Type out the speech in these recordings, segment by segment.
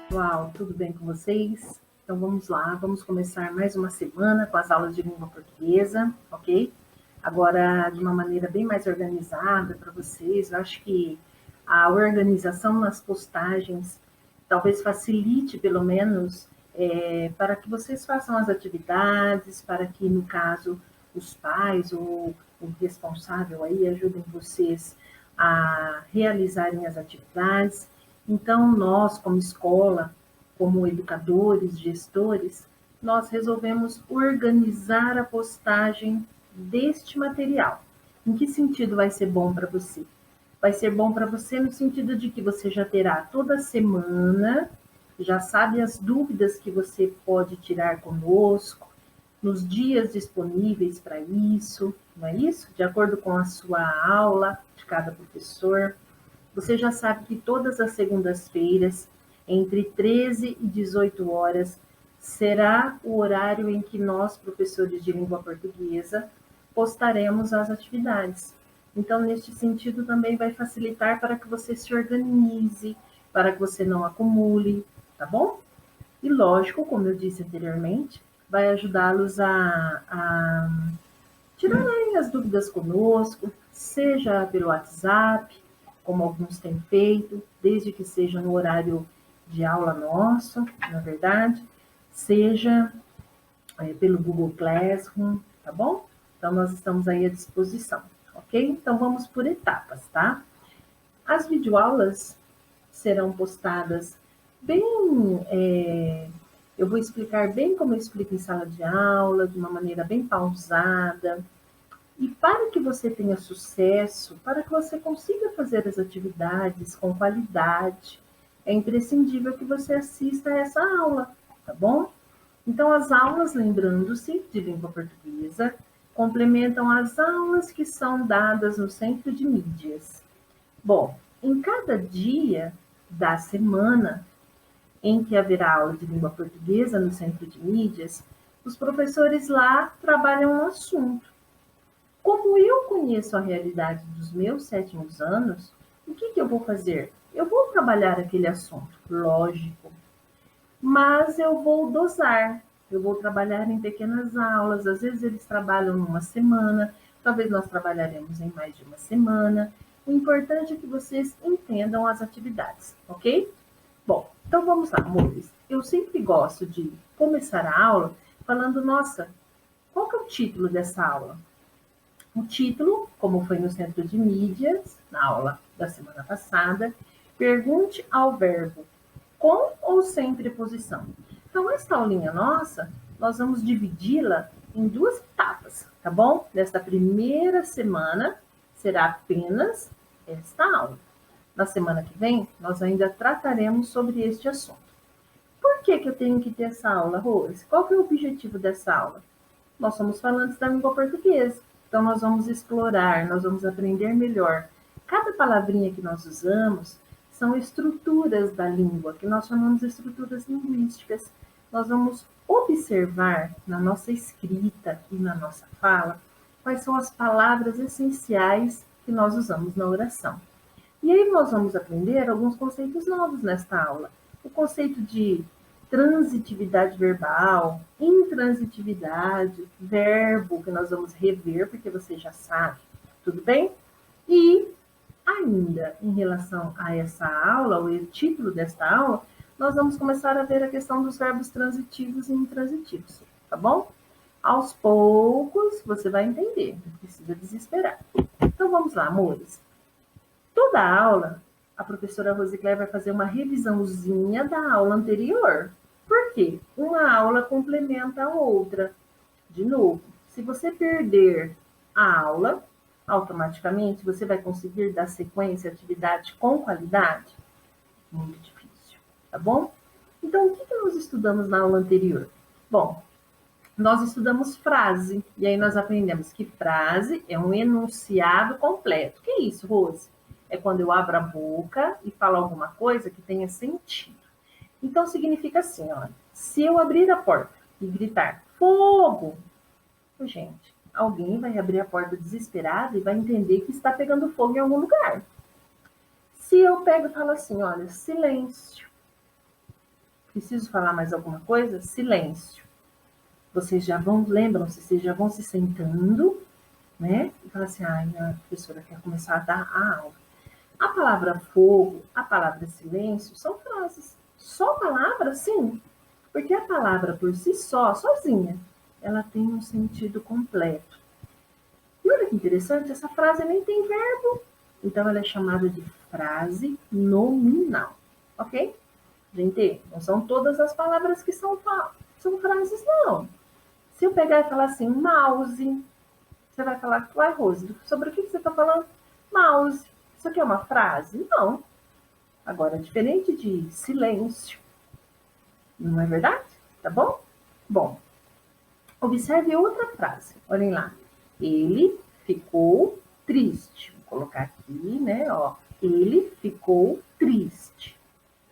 Pessoal, tudo bem com vocês? Então vamos lá, vamos começar mais uma semana com as aulas de língua portuguesa, ok? Agora de uma maneira bem mais organizada para vocês. Eu acho que a organização nas postagens talvez facilite, pelo menos, para que vocês façam as atividades, para que, no caso, os pais ou o responsável aí ajudem vocês a realizarem as atividades. Então, nós, como escola, como educadores, gestores, nós resolvemos organizar a postagem deste material. Em que sentido vai ser bom para você? Vai ser bom para você no sentido de que você já terá toda semana, já sabe as dúvidas que você pode tirar conosco, nos dias disponíveis para isso, não é isso? De acordo com a sua aula de cada professor. Você já sabe que todas as segundas-feiras, entre 13 e 18 horas, será o horário em que nós, professores de língua portuguesa, postaremos as atividades. Então, neste sentido, também vai facilitar para que você se organize, para que você não acumule, tá bom? E lógico, como eu disse anteriormente, vai ajudá-los a tirarem as dúvidas conosco, seja pelo WhatsApp, como alguns têm feito, desde que seja no horário de aula nosso, na verdade, seja pelo Google Classroom, tá bom? Então, nós estamos aí à disposição, ok? Então, vamos por etapas, tá? As videoaulas serão postadas bem... eu vou explicar bem como eu explico em sala de aula, de uma maneira bem pausada. E para que você tenha sucesso, para que você consiga fazer as atividades com qualidade, é imprescindível que você assista a essa aula, tá bom? Então, as aulas, lembrando-se de língua portuguesa, complementam as aulas que são dadas no Centro de Mídias. Bom, em cada dia da semana em que haverá aula de língua portuguesa no Centro de Mídias, os professores lá trabalham um assunto. Como eu conheço a realidade dos meus 7º anos, o que eu vou fazer? Eu vou trabalhar aquele assunto, lógico, mas eu vou dosar. Eu vou trabalhar em pequenas aulas, às vezes eles trabalham numa semana, talvez nós trabalharemos em mais de uma semana. O importante é que vocês entendam as atividades, ok? Bom, então vamos lá, amores. Eu sempre gosto de começar a aula falando, nossa, qual que é o título dessa aula? O título, como foi no Centro de Mídias, na aula da semana passada, pergunte ao verbo com ou sem preposição. Então, esta aulinha nossa, nós vamos dividi-la em 2 etapas, tá bom? Nesta primeira semana, será apenas esta aula. Na semana que vem, nós ainda trataremos sobre este assunto. Por que eu tenho que ter essa aula, Rose? Qual que é o objetivo dessa aula? Nós somos falantes da língua portuguesa. Então, nós vamos explorar, nós vamos aprender melhor. Cada palavrinha que nós usamos são estruturas da língua, que nós chamamos de estruturas linguísticas. Nós vamos observar na nossa escrita e na nossa fala quais são as palavras essenciais que nós usamos na oração. E aí nós vamos aprender alguns conceitos novos nesta aula. O conceito de transitividade verbal, intransitividade, verbo, que nós vamos rever, porque você já sabe, tudo bem? E ainda, em relação a essa aula, o título desta aula, nós vamos começar a ver a questão dos verbos transitivos e intransitivos, tá bom? Aos poucos, você vai entender, não precisa desesperar. Então, vamos lá, amores. Toda aula, a professora Rosicléia vai fazer uma revisãozinha da aula anterior. Por quê? Uma aula complementa a outra. De novo, se você perder a aula, automaticamente você vai conseguir dar sequência à atividade com qualidade? Muito difícil, tá bom? Então, o que nós estudamos na aula anterior? Bom, nós estudamos frase, e aí nós aprendemos que frase é um enunciado completo. O que é isso, Rose? É quando eu abro a boca e falo alguma coisa que tenha sentido. Então, significa assim, olha, se eu abrir a porta e gritar, fogo, gente, alguém vai abrir a porta desesperada e vai entender que está pegando fogo em algum lugar. Se eu pego e falo assim, olha, silêncio. Preciso falar mais alguma coisa? Silêncio. Vocês já lembram-se, vocês já vão se sentando, né? E falam assim, ai, a professora quer começar a dar a aula. A palavra fogo, a palavra silêncio, são frases. Só palavras, sim. Porque a palavra por si só, sozinha, ela tem um sentido completo. E olha que interessante, essa frase nem tem verbo. Então, ela é chamada de frase nominal. Ok? Gente, não são todas as palavras que são frases, não. Se eu pegar e falar assim, mouse, você vai falar, uai, Rose, sobre o que você está falando? Mouse. Isso aqui é uma frase? Não. Agora, diferente de silêncio, não é verdade? Tá bom? Bom, observe outra frase. Olhem lá. Ele ficou triste. Vou colocar aqui, né? Ó, ele ficou triste.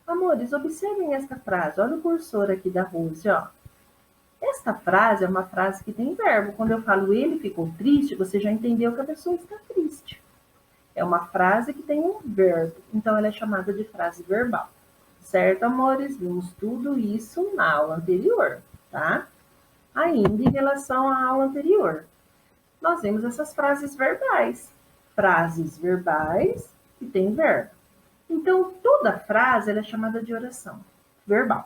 Amores, observem esta frase. Olha o cursor aqui da Rose, ó. Esta frase é uma frase que tem verbo. Quando eu falo ele ficou triste, você já entendeu que a pessoa está triste. É uma frase que tem um verbo. Então, ela é chamada de frase verbal. Certo, amores? Vimos tudo isso na aula anterior, tá? Ainda em relação à aula anterior, nós vimos essas frases verbais. Frases verbais que têm verbo. Então, toda frase ela é chamada de oração verbal.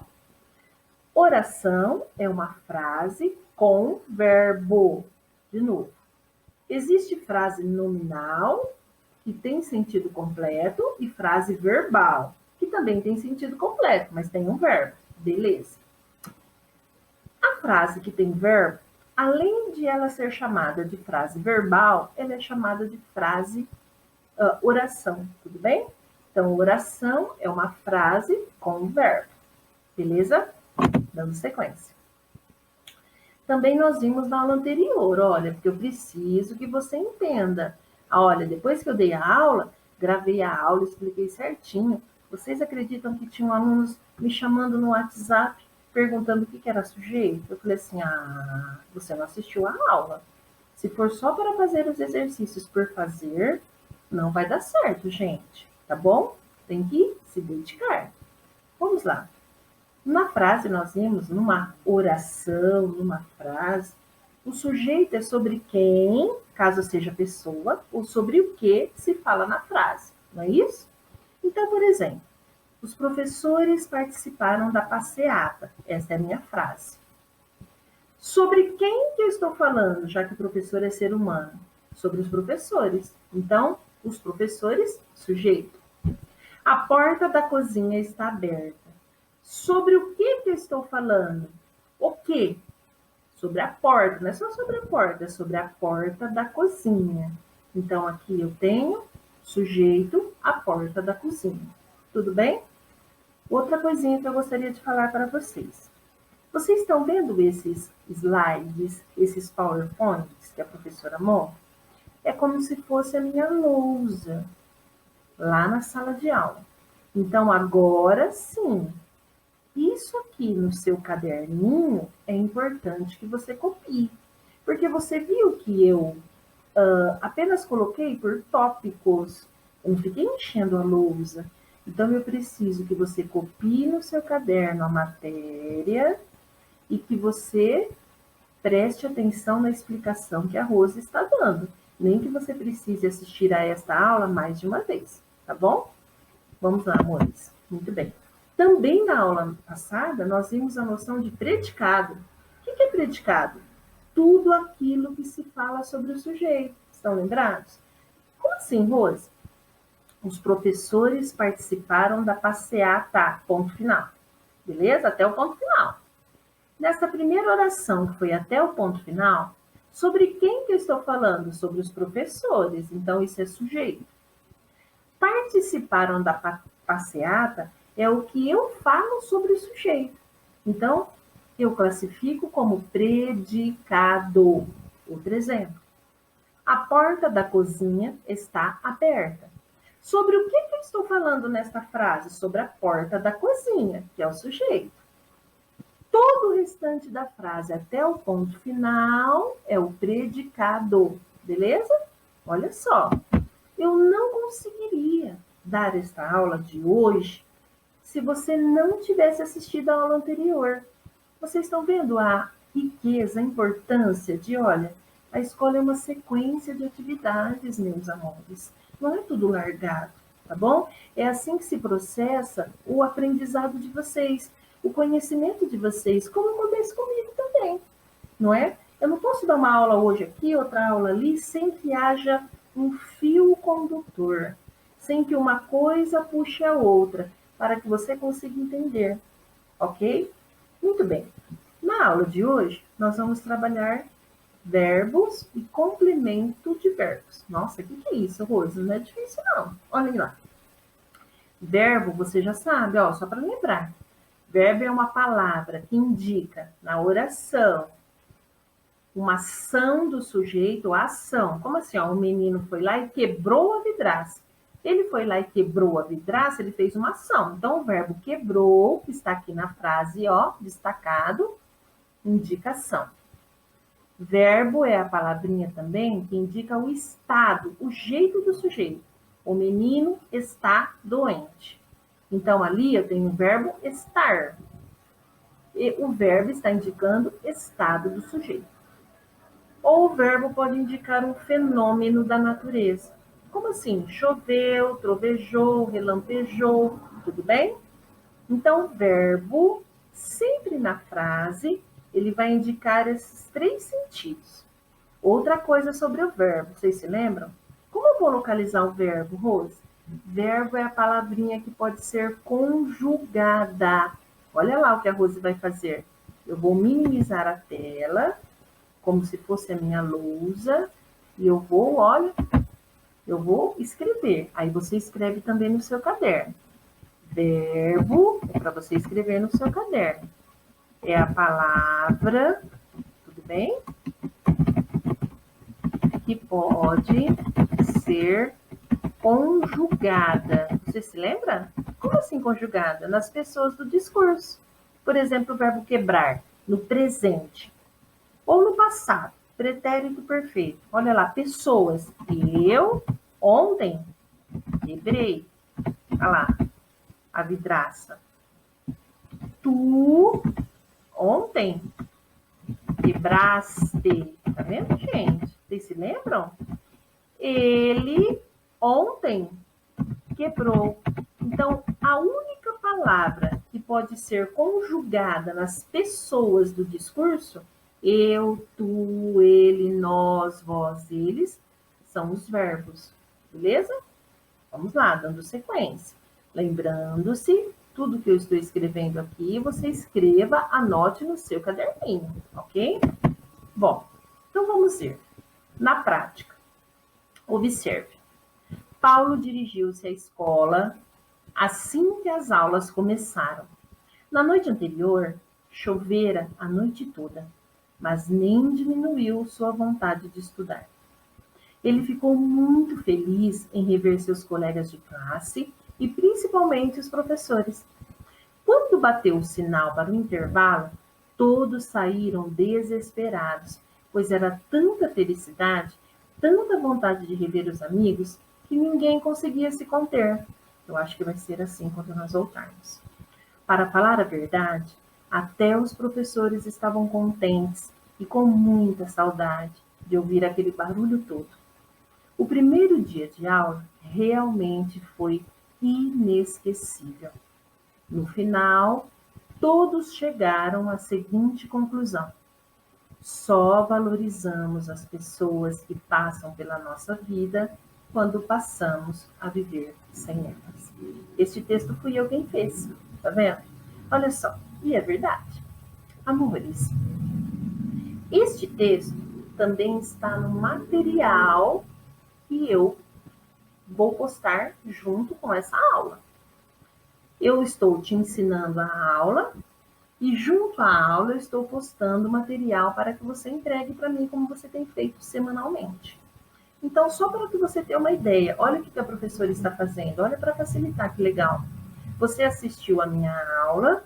Oração é uma frase com verbo. De novo, existe frase nominal, que tem sentido completo, e frase verbal, que também tem sentido completo, mas tem um verbo. Beleza. A frase que tem verbo, além de ela ser chamada de frase verbal, ela é chamada de frase oração, tudo bem? Então, oração é uma frase com verbo. Beleza? Dando sequência. Também nós vimos na aula anterior, olha, porque eu preciso que você entenda. Olha, depois que eu dei a aula, gravei a aula, expliquei certinho. Vocês acreditam que tinham alunos me chamando no WhatsApp, perguntando o que era sujeito? Eu falei assim, você não assistiu a aula. Se for só para fazer os exercícios por fazer, não vai dar certo, gente. Tá bom? Tem que se dedicar. Vamos lá. Na frase, nós vimos, numa oração, numa frase, o sujeito é sobre quem, caso seja pessoa, ou sobre o que se fala na frase, não é isso? Então, por exemplo, os professores participaram da passeata. Essa é a minha frase. Sobre quem que eu estou falando, já que o professor é ser humano? Sobre os professores. Então, os professores, sujeito. A porta da cozinha está aberta. Sobre o que eu estou falando? O que? Sobre a porta, não é só sobre a porta, é sobre a porta da cozinha. Então, aqui eu tenho sujeito, a porta da cozinha. Tudo bem? Outra coisinha que eu gostaria de falar para vocês. Vocês estão vendo esses slides, esses PowerPoints que a professora mostra? É como se fosse a minha lousa lá na sala de aula. Então, agora sim, isso aqui no seu caderninho é importante que você copie, porque você viu que eu apenas coloquei por tópicos, eu não fiquei enchendo a lousa. Então, eu preciso que você copie no seu caderno a matéria e que você preste atenção na explicação que a Rose está dando. Nem que você precise assistir a esta aula mais de uma vez, tá bom? Vamos lá, amores. Muito bem. Também na aula passada, nós vimos a noção de predicado. O que é predicado? Tudo aquilo que se fala sobre o sujeito. Estão lembrados? Como assim, Rose? Os professores participaram da passeata, ponto final. Beleza? Até o ponto final. Nessa primeira oração, que foi até o ponto final, sobre quem que eu estou falando? Sobre os professores. Então, isso é sujeito. Participaram da passeata é o que eu falo sobre o sujeito. Então, eu classifico como predicado. Outro exemplo. A porta da cozinha está aberta. Sobre o que eu estou falando nesta frase? Sobre a porta da cozinha, que é o sujeito. Todo o restante da frase, até o ponto final, é o predicado, beleza? Olha só, eu não conseguiria dar esta aula de hoje se você não tivesse assistido a aula anterior. Vocês estão vendo a riqueza, a importância de, olha, a escola é uma sequência de atividades, meus amores. Não é tudo largado, tá bom? É assim que se processa o aprendizado de vocês, o conhecimento de vocês, como acontece comigo também, não é? Eu não posso dar uma aula hoje aqui, outra aula ali, sem que haja um fio condutor, sem que uma coisa puxe a outra, para que você consiga entender, ok? Muito bem. Na aula de hoje, nós vamos trabalhar verbos e complemento de verbos. Nossa, o que é isso, Rose? Não é difícil, não. Olhem lá. Verbo, você já sabe, ó, só para lembrar. Verbo é uma palavra que indica na oração uma ação do sujeito, a ação. Como assim? Ó, o menino foi lá e quebrou a vidraça. Ele foi lá e quebrou a vidraça, ele fez uma ação. Então, o verbo quebrou, que está aqui na frase, ó, destacado, indicação. Verbo é a palavrinha também que indica o estado, o jeito do sujeito. O menino está doente. Então, ali eu tenho o verbo estar. E o verbo está indicando estado do sujeito. Ou o verbo pode indicar um fenômeno da natureza. Como assim? Choveu, trovejou, relampejou, tudo bem? Então, o verbo, sempre na frase, ele vai indicar esses três sentidos. Outra coisa sobre o verbo, vocês se lembram? Como eu vou localizar o verbo, Rose? Verbo é a palavrinha que pode ser conjugada. Olha lá o que a Rose vai fazer. Eu vou minimizar a tela, como se fosse a minha lousa, e eu vou, olha, eu vou escrever. Aí você escreve também no seu caderno. Verbo é para você escrever no seu caderno. É a palavra, tudo bem? Que pode ser conjugada. Você se lembra? Como assim conjugada? Nas pessoas do discurso. Por exemplo, o verbo quebrar, no presente. Ou no passado, pretérito perfeito. Olha lá, pessoas. Eu, ontem, quebrei. Olha lá, a vidraça. Tu, ontem, quebraste. Tá vendo, gente? Vocês se lembram? Ele, ontem, quebrou. Então, a única palavra que pode ser conjugada nas pessoas do discurso, eu, tu, ele, nós, vós, eles, são os verbos. Beleza? Vamos lá, dando sequência. Lembrando-se, tudo que eu estou escrevendo aqui, você escreva, anote no seu caderninho, ok? Bom, então vamos ver. Na prática, observe. Paulo dirigiu-se à escola assim que as aulas começaram. Na noite anterior, chovera a noite toda, mas nem diminuiu sua vontade de estudar. Ele ficou muito feliz em rever seus colegas de classe e principalmente os professores. Quando bateu o sinal para o intervalo, todos saíram desesperados, pois era tanta felicidade, tanta vontade de rever os amigos, que ninguém conseguia se conter. Eu acho que vai ser assim quando nós voltarmos. Para falar a verdade, até os professores estavam contentes e com muita saudade de ouvir aquele barulho todo. O primeiro dia de aula realmente foi inesquecível. No final, todos chegaram à seguinte conclusão: só valorizamos as pessoas que passam pela nossa vida quando passamos a viver sem elas. Este texto fui eu quem fez, tá vendo? Olha só, e é verdade. Amores, este texto também está no material que eu vou postar junto com essa aula. Eu estou te ensinando a aula e junto à aula eu estou postando material para que você entregue para mim como você tem feito semanalmente. Então, só para que você tenha uma ideia, olha o que a professora está fazendo, olha para facilitar, que legal. Você assistiu a minha aula,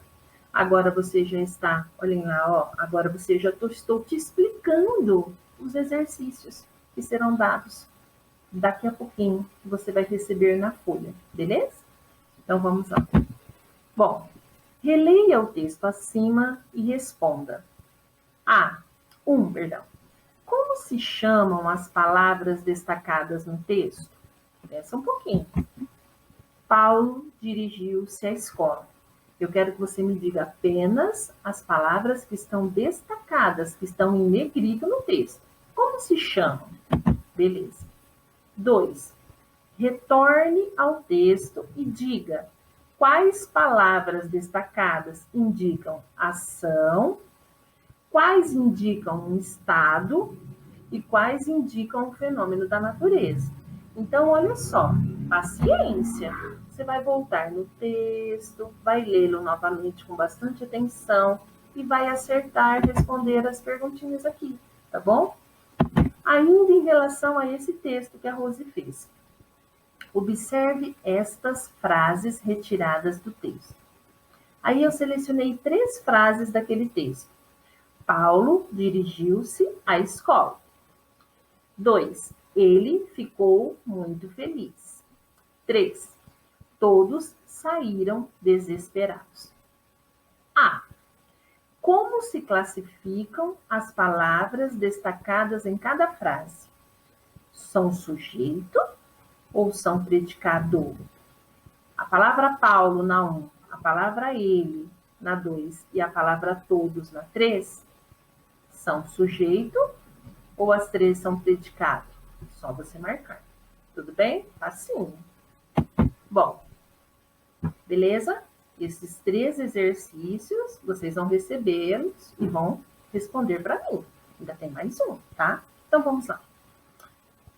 Agora você já está, olhem lá, ó, agora você já estou te explicando os exercícios que serão dados daqui a pouquinho, que você vai receber na folha, beleza? Então vamos lá. Bom, releia o texto acima e responda. Perdão. Como se chamam as palavras destacadas no texto? Pensa um pouquinho. Paulo dirigiu-se à escola. Eu quero que você me diga apenas as palavras que estão destacadas, que estão em negrito no texto. Como se chamam? Beleza. 2. Retorne ao texto e diga quais palavras destacadas indicam ação, quais indicam um estado e quais indicam um fenômeno da natureza. Então, olha só, paciência. Você vai voltar no texto, vai lê-lo novamente com bastante atenção e vai acertar responder as perguntinhas aqui, tá bom? Ainda em relação a esse texto que a Rose fez. Observe estas frases retiradas do texto. Aí eu selecionei 3 frases daquele texto. Paulo dirigiu-se à escola. 2. Ele ficou muito feliz. 3. Todos saíram desesperados. Como se classificam as palavras destacadas em cada frase? São sujeito ou são predicado? A palavra Paulo na 1, a palavra ele na 2 e a palavra todos na 3 são sujeito ou as 3 são predicado? Só você marcar. Tudo bem? Facinho. Bom, beleza? Esses 3 exercícios, vocês vão recebê-los e vão responder para mim. Ainda tem mais um, tá? Então, vamos lá.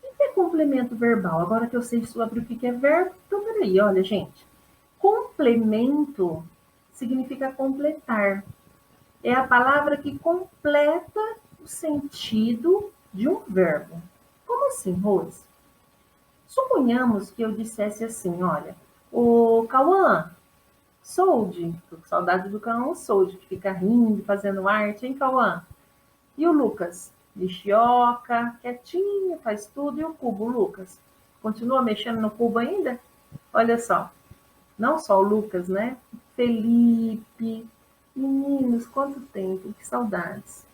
O que é complemento verbal? Agora que eu sei sobre o que é verbo, então peraí, olha, gente. Complemento significa completar. É a palavra que completa o sentido de um verbo. Como assim, Rose? Suponhamos que eu dissesse assim, olha, o Cauã, Solde, tô com saudade do Cauã Solde, que fica rindo, fazendo arte, hein, Cauã? E o Lucas? Lixioca, quietinho, faz tudo. E o Cubo, o Lucas? Continua mexendo no cubo ainda? Olha só, não só o Lucas, né? Felipe, meninos, quanto tempo, que saudades.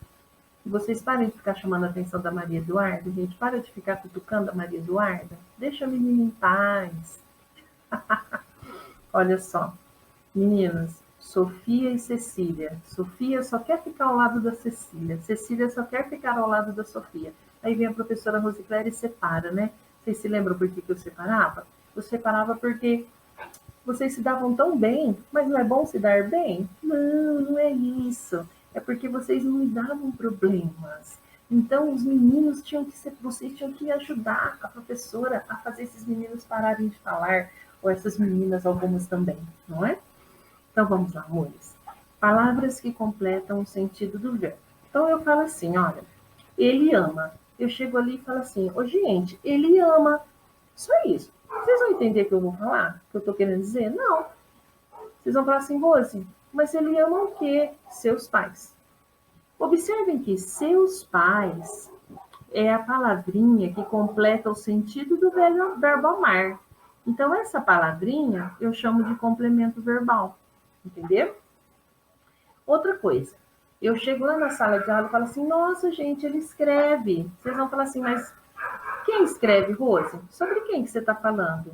Vocês parem de ficar chamando a atenção da Maria Eduarda, gente, para de ficar cutucando a Maria Eduarda, deixa a menina em paz. Olha só, meninas, Sofia e Cecília. Sofia só quer ficar ao lado da Cecília. Cecília só quer ficar ao lado da Sofia. Aí vem a professora Rosicléria e separa, né? Vocês se lembram por que eu separava? Eu separava porque vocês se davam tão bem, mas não é bom se dar bem? Não, não é isso. É porque vocês não me davam problemas. Então, os meninos tinham que ser, vocês tinham que ajudar a professora a fazer esses meninos pararem de falar, ou essas meninas, algumas também, não é? Então, vamos lá, amores. Palavras que completam o sentido do verbo. Então, eu falo assim, olha, ele ama. Eu chego ali e falo assim, ô, gente, ele ama. Só isso. Vocês vão entender o que eu vou falar? O que eu estou querendo dizer? Não. Vocês vão falar assim, Rose, mas ele ama o quê? Seus pais. Observem que seus pais é a palavrinha que completa o sentido do verbo amar. Então, essa palavrinha eu chamo de complemento verbal. Entendeu? Outra coisa, eu chego lá na sala de aula e falo assim, nossa, gente, ele escreve. Vocês vão falar assim, mas quem escreve, Rose? Sobre quem que você está falando?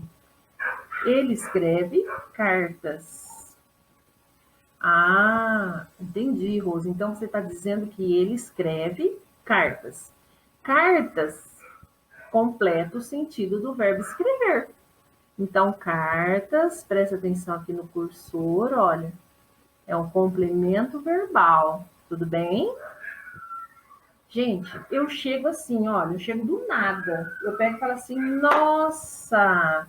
Ele escreve cartas. Entendi, Rose. Então, você está dizendo que ele escreve cartas. Cartas completa o sentido do verbo escrever. Então, cartas, presta atenção aqui no cursor, olha, é um complemento verbal, tudo bem? Gente, eu chego assim, olha, eu chego do nada. Eu pego e falo assim, nossa,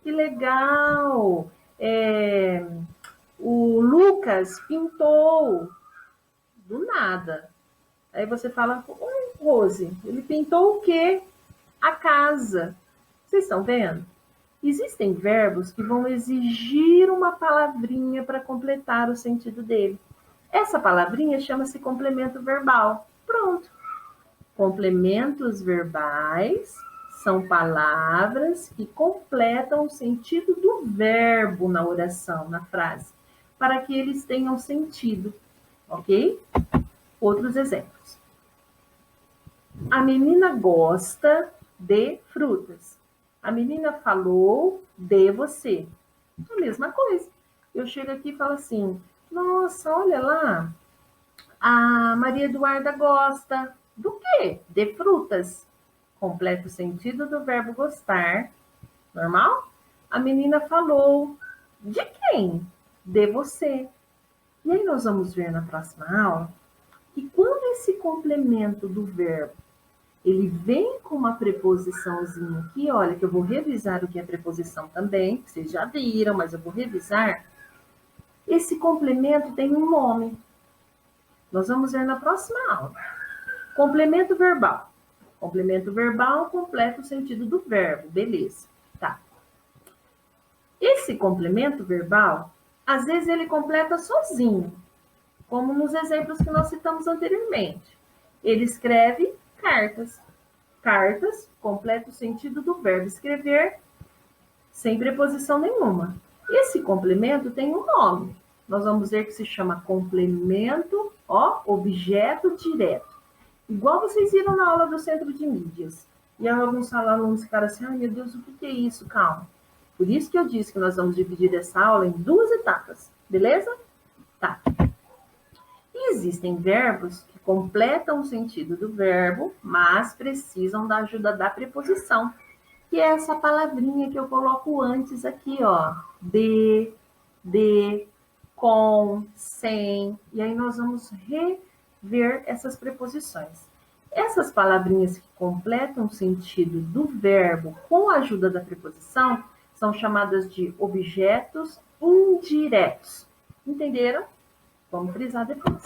que legal! O Lucas pintou do nada. Aí você fala, oi, Rose, ele pintou o quê? A casa. Vocês estão vendo? Existem verbos que vão exigir uma palavrinha para completar o sentido dele. Essa palavrinha chama-se complemento verbal. Pronto. Complementos verbais são palavras que completam o sentido do verbo na oração, na frase, para que eles tenham sentido, ok? Outros exemplos. A menina gosta de frutas. A menina falou de você. A mesma coisa. Eu chego aqui e falo assim, nossa, olha lá, a Maria Eduarda gosta do quê? De frutas. Completa o sentido do verbo gostar. Normal? A menina falou de quem? De você. E aí nós vamos ver na próxima aula que quando esse complemento do verbo ele vem com uma preposiçãozinha aqui, olha, que eu vou revisar o que é preposição também, que vocês já viram, mas eu vou revisar. Esse complemento tem um nome. Nós vamos ver na próxima aula. Complemento verbal. Complemento verbal completa o sentido do verbo, beleza. Tá. Esse complemento verbal, às vezes ele completa sozinho, como nos exemplos que nós citamos anteriormente. Ele escreve cartas. Cartas completa o sentido do verbo escrever sem preposição nenhuma. Esse complemento tem um nome. Nós vamos ver que se chama complemento, objeto direto. Igual vocês viram na aula do Centro de Mídias. E alguns alunos ficaram assim, ai meu Deus, o que é isso? Calma. Por isso que eu disse que nós vamos dividir essa aula em 2 etapas, beleza? Tá. E existem verbos que completam o sentido do verbo, mas precisam da ajuda da preposição, que é essa palavrinha que eu coloco antes aqui, ó. De, com, sem. E aí nós vamos rever essas preposições. Essas palavrinhas que completam o sentido do verbo com a ajuda da preposição são chamadas de objetos indiretos. Entenderam? Vamos frisar depois.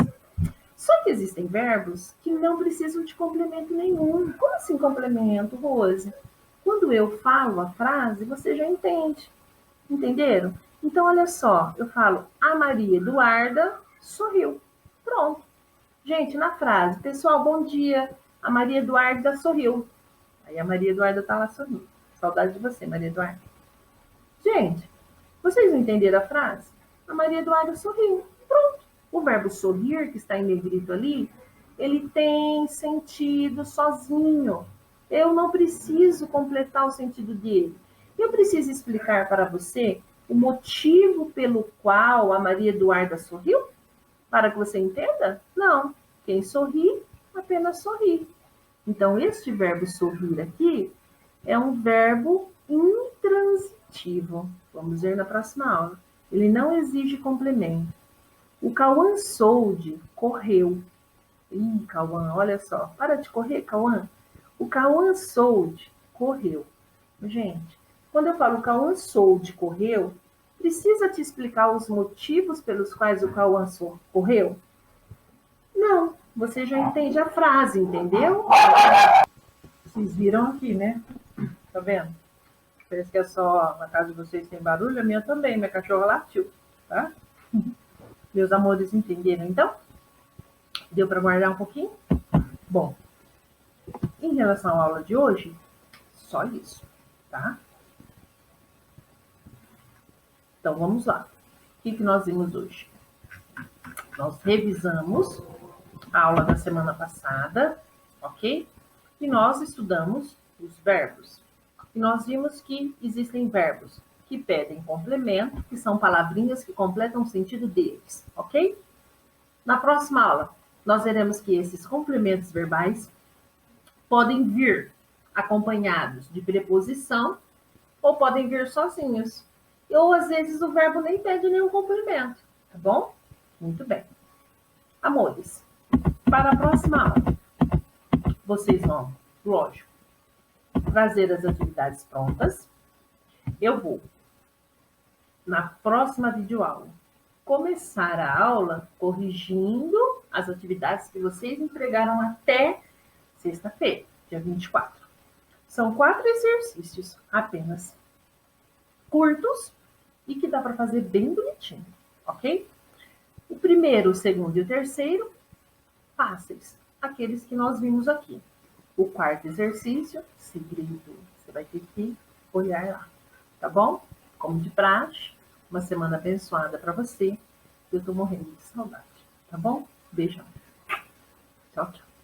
Só que existem verbos que não precisam de complemento nenhum. Como assim complemento, Rose? Quando eu falo a frase, você já entende. Entenderam? Então, olha só, eu falo, a Maria Eduarda sorriu. Pronto. Gente, na frase, pessoal, bom dia, a Maria Eduarda sorriu. Aí a Maria Eduarda tá lá sorrindo. Saudade de você, Maria Eduarda. Gente, vocês entenderam a frase? A Maria Eduarda sorriu. Pronto. O verbo sorrir, que está em negrito ali, ele tem sentido sozinho. Eu não preciso completar o sentido dele. Eu preciso explicar para você o motivo pelo qual a Maria Eduarda sorriu? Para que você entenda? Não. Quem sorri, apenas sorri. Então, este verbo sorrir aqui é um verbo intransitivo. Vamos ver na próxima aula. Ele não exige complemento. O Cauã Soldi correu. Ih, Cauã, olha só. Para de correr, Cauã. O Cauã Soldi correu. Gente, quando eu falo Cauã Soldi correu, precisa te explicar os motivos pelos quais o Cauã correu? Não, você já entende a frase, entendeu? Vocês viram aqui, né? Tá vendo? Parece que é só na casa de vocês tem barulho, a minha também, minha cachorra latiu, tá? Meus amores entenderam, então? Deu para guardar um pouquinho? Bom, em relação à aula de hoje, só isso, tá? Então, vamos lá. O que nós vimos hoje? Nós revisamos a aula da semana passada, ok? E nós estudamos os verbos. E nós vimos que existem verbos que pedem complemento, que são palavrinhas que completam o sentido deles, ok? Na próxima aula, nós veremos que esses complementos verbais podem vir acompanhados de preposição ou podem vir sozinhos. Ou às vezes o verbo nem pede nenhum complemento, tá bom? Muito bem. Amores, para a próxima aula, vocês vão, lógico, trazer as atividades prontas. Eu vou, na próxima videoaula, começar a aula corrigindo as atividades que vocês entregaram até sexta-feira, dia 24. São 4 exercícios apenas. curtos e que dá para fazer bem bonitinho, ok? O primeiro, o segundo e o terceiro, fáceis, aqueles que nós vimos aqui. O quarto exercício, segredo, você vai ter que olhar lá, tá bom? Como de praxe, uma semana abençoada para você. Eu tô morrendo de saudade, tá bom? Beijão. Tchau, tchau.